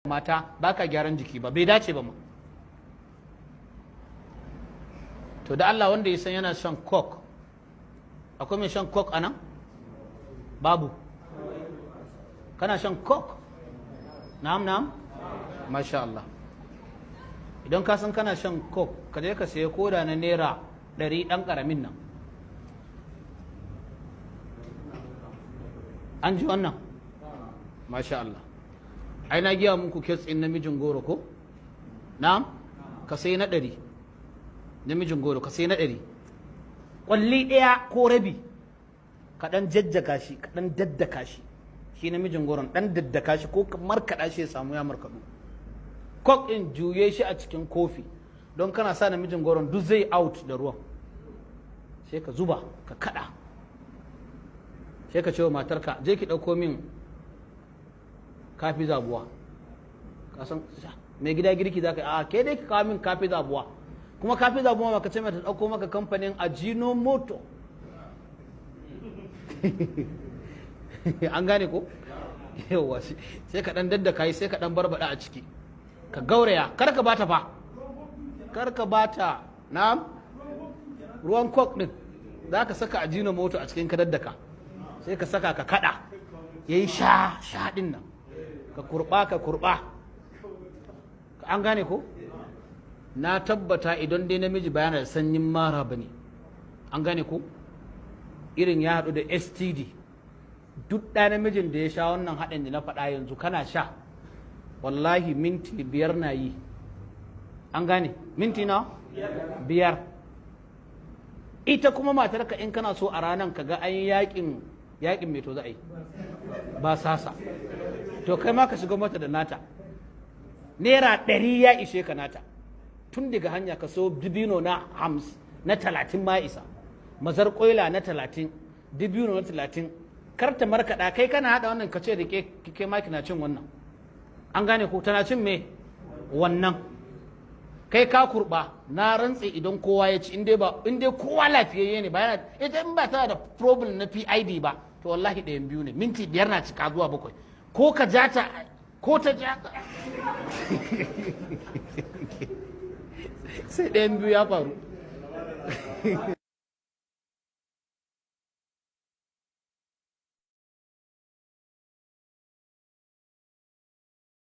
mata baka gyaran jiki ba, bai dace ba ma. To da Allah wanda ya san yana shan coke, akwai mai shan coke anan? Babu. Kana shan coke? Na'am na'am? Masha Allah. Idan ka san kana shan coke, ka je ka sayi koda na naira 100 ɗan ƙaramin nan. An ji wannan? Masha Allah. Ai na giya muku kes ɗin namijin goro ko? Na'am? Ka sai na 100. Namijin goro ka sai na 100. Ƙwalli ɗaya ko rabi, ka ɗan jajjaka shi, ka ɗan daddaka shi. Shi namijin goron ɗan daddaka shi ko markaɗa shi ya samu ya markaɗu. Kok ɗin juye shi a cikin kofi, don kana sa namijin goron duk zai out da ruwan. Sai ka zuba, ka kaɗa. Sai ka ce wa matarka, je ki ɗauko min kafi zabuwa. Ka san mai gida girki za ka yi, a ke dai ki kawo min kafi zabuwa. Kuma kafi zabuwa ma ka ce mai ta ɗauko maka kamfanin Ajinomoto. An gane ko? Yawa sai ka ɗan daddaka yi, sai ka ɗan barbaɗa a ciki. Ka gauraya, kar ka bata fa. Kar ka bata, na ruwan kok ɗin. Za ka saka Ajinomoto a cikin ka daddaka. Sai ka saka ka kaɗa. Ya yi sha ɗin nan. Ka kurɓa. An gane ko? Na tabbata idan dai namiji bayana da sanyin mara ba ne. An gane ko? Irin ya haɗu da STD. Duk ɗa namijin da ya sha wannan haɗin da na faɗa yanzu kana sha. Wallahi minti 5 na yi. An gane? Minti na? 5. Ita kuma matarka in kana so a ranar ka ga an yi yaƙin mai to za a yi. Ba sasa. To kai ma ka shiga mata da nata. Naira 100 ya ishe ka nata. Tun daga hanya ka so dibino na 30 ma isa. Mazar koila na 30, dibino na 30. Kar ta markaɗa kai kana haɗa wannan ka ce da ke ma kina cin wannan. An gane ko tana cin me wannan. Kai ka kurɓa na rantse idan kowa ya ci in dai kowa lafiyayye ne ba yana ita in ba ta da problem na PID ba to wallahi ɗayan biyu ne minti 5 na cika zuwa 7 ko ka ja ta ko ta ja sai ɗayan biyu ya faru.